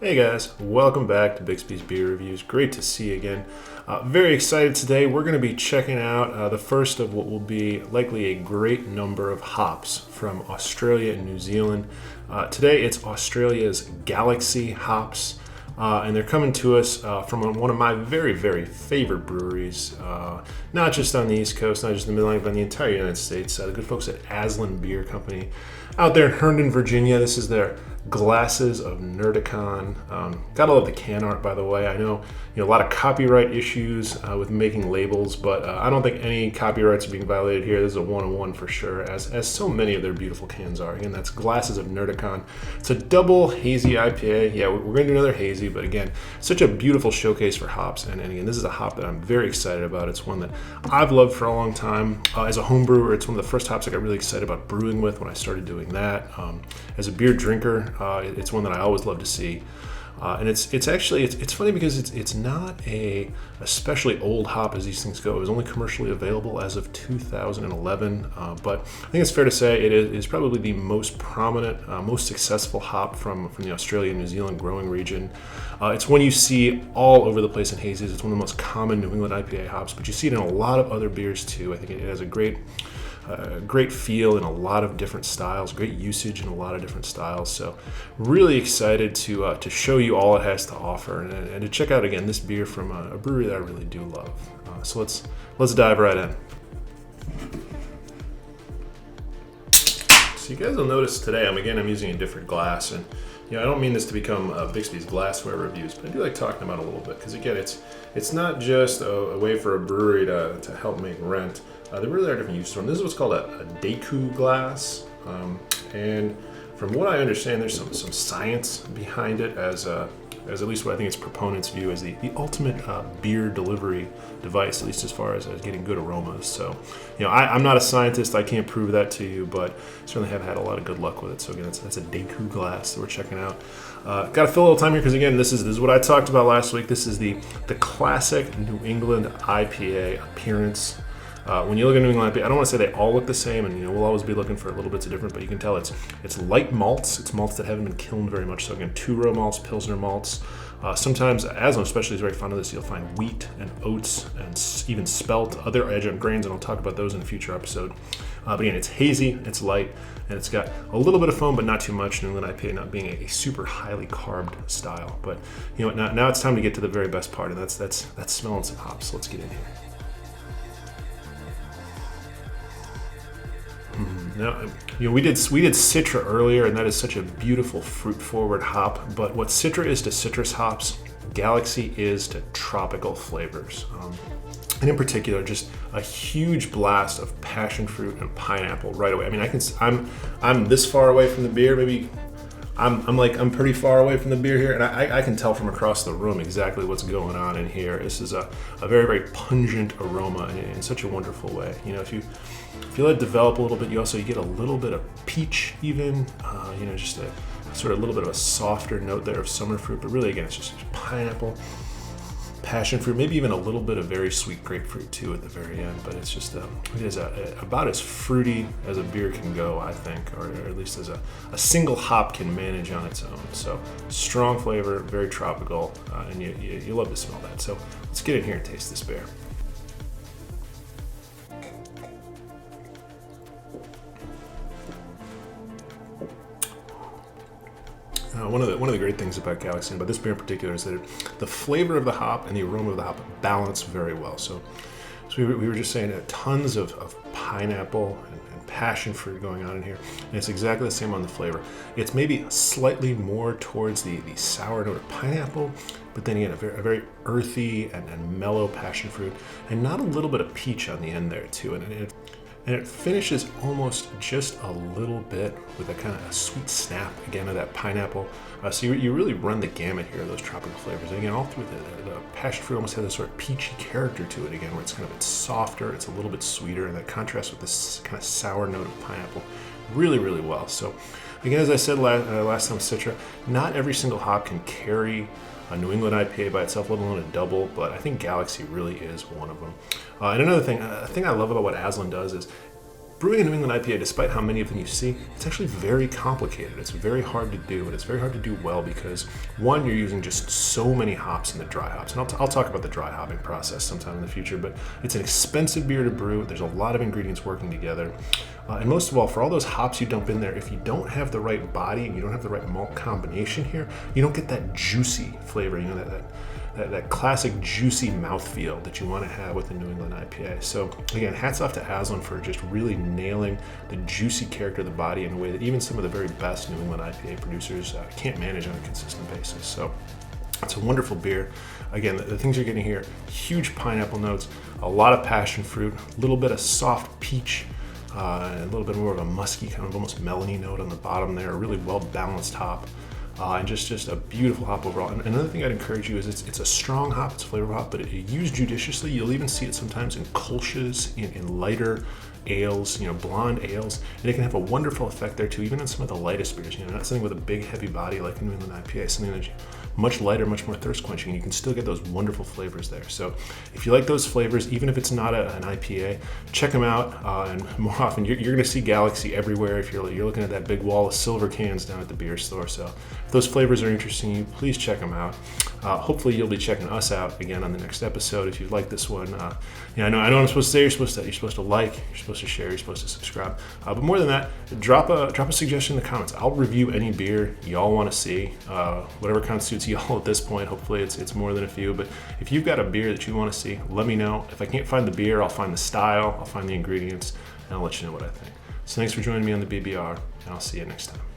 Hey guys, welcome back to Bixby's Beer Reviews. Great to see you again. Very excited today. We're going to be checking out the first of what will be likely a great number of hops from Australia and New Zealand. Today it's Australia's Galaxy hops, and they're coming to us from one of my very, very favorite breweries, not just on the East Coast, not just in the Mid-Atlantic, but in the entire United States. The good folks at Aslin Beer Company out there in Herndon, Virginia. This is their Glasses of Nerdicon. Gotta love the can art, by the way. I know a lot of copyright issues with making labels, but I don't think any copyrights are being violated here. This is a one-on-one for sure, as so many of their beautiful cans are. Again, that's Glasses of Nerdicon. It's a double hazy IPA. Yeah, we're gonna do another hazy, but again, such a beautiful showcase for hops. And again, this is a hop that I'm very excited about. It's one that I've loved for a long time. As a home brewer, it's one of the first hops I got really excited about brewing with when I started doing that. As a beer drinker, it's one that I always love to see. And it's actually funny because it's not a especially old hop as these things go. It was only commercially available as of 2011, but I think it's fair to say it is probably the most prominent, most successful hop from the Australia and New Zealand growing region. It's one you see all over the place in hazes. It's one of the most common New England IPA hops, but you see it in a lot of other beers too. I think it has a great feel in a lot of different styles, great usage in a lot of different styles. So really excited to show you all it has to offer and to check out again this beer from a brewery that I really do love. So let's dive right in. So you guys will notice today I'm using a different glass, and I don't mean this to become Bixby's glassware reviews, but I do like talking about it a little bit because again it's not just a way for a brewery to help make rent. There really are different uses for them. This is what's called a Deku glass, and from what I understand, there's some science behind it as at least what I think its proponents view as the ultimate beer delivery device, at least as far as getting good aromas. So, I'm not a scientist, I can't prove that to you, but certainly have had a lot of good luck with it. So again, that's a Deku glass that we're checking out. Got to fill a little time here because again, this is what I talked about last week. This is the classic New England IPA appearance. When you look at New England IPA, I don't want to say they all look the same, and we'll always be looking for little bits of different, but you can tell it's light malts. It's malts that haven't been kilned very much. So again, two-row malts, Pilsner malts. Sometimes, Aslin especially is very fond of this. You'll find wheat and oats and even spelt, other adjunct grains, and I'll talk about those in a future episode. But again, it's hazy, it's light, and it's got a little bit of foam, but not too much. New England IPA not being a super highly carbed style. But now it's time to get to the very best part, and that's smelling some hops. So let's get in here. Now, we did Citra earlier, and that is such a beautiful fruit-forward hop. But what Citra is to citrus hops, Galaxy is to tropical flavors. And in particular, just a huge blast of passion fruit and pineapple right away. I mean, I'm this far away from the beer, maybe. I'm pretty far away from the beer here, and I can tell from across the room exactly what's going on in here. This is a very, very pungent aroma in such a wonderful way. If you let it develop a little bit, you get a little bit of peach even, just a sort of little bit of a softer note there of summer fruit, but really again, it's just pineapple, passion fruit, maybe even a little bit of very sweet grapefruit too at the very end, but it's just it is about as fruity as a beer can go, I think, or at least as a single hop can manage on its own. So strong flavor, very tropical, and you love to smell that. So let's get in here and taste this beer. One of the great things about Galaxy, and about this beer in particular, is that the flavor of the hop and the aroma of the hop balance very well. So we were just saying tons of pineapple and passion fruit going on in here, and it's exactly the same on the flavor. It's maybe slightly more towards the sour note of pineapple, but then again, a very earthy and mellow passion fruit, and not a little bit of peach on the end there too. And it finishes almost just a little bit with a kind of a sweet snap, again, of that pineapple. So you really run the gamut here of those tropical flavors. And again, all through the passion fruit almost has this sort of peachy character to it, again, where it's it's softer, it's a little bit sweeter, and that contrasts with this kind of sour note of pineapple really, really well. So again, as I said last time with Citra, not every single hop can carry a New England IPA by itself, let alone a double, but I think Galaxy really is one of them. And another thing, I love about what Aslin does is brewing a New England IPA, despite how many of them you see, it's actually very complicated. It's very hard to do, and it's very hard to do well because, one, you're using just so many hops in the dry hops. And I'll talk about the dry hopping process sometime in the future, but it's an expensive beer to brew. There's a lot of ingredients working together. And most of all, for all those hops you dump in there, if you don't have the right body and you don't have the right malt combination here, you don't get that juicy flavor, that classic juicy mouthfeel that you want to have with a New England IPA. So again, hats off to Aslin for just really nailing the juicy character of the body in a way that even some of the very best New England IPA producers can't manage on a consistent basis. So it's a wonderful beer. Again, the things you're getting here, huge pineapple notes, a lot of passion fruit, a little bit of soft peach, a little bit more of a musky, kind of almost melony note on the bottom there, a really well-balanced hop. And just a beautiful hop overall. And another thing I'd encourage you is it's a strong hop, it's a flavor hop, but used judiciously. You'll even see it sometimes in kolsches, in lighter ales, blonde ales, and it can have a wonderful effect there too, even on some of the lightest beers. Not something with a big heavy body like a New England IPA, something that's much lighter, much more thirst quenching, and you can still get those wonderful flavors there. So if you like those flavors, even if it's not an IPA, check them out. And more often, you're going to see Galaxy everywhere if you're looking at that big wall of silver cans down at the beer store. So if those flavors are interesting to you, please check them out. Hopefully you'll be checking us out again on the next episode. If you like this one, I know what I'm supposed to say. You're supposed to like, you're supposed to share, you're supposed to subscribe. But more than that, drop a suggestion in the comments. I'll review any beer y'all want to see, whatever constitutes y'all at this point. Hopefully it's more than a few. But if you've got a beer that you want to see, let me know. If I can't find the beer, I'll find the style, I'll find the ingredients, and I'll let you know what I think. So thanks for joining me on the BBR, and I'll see you next time.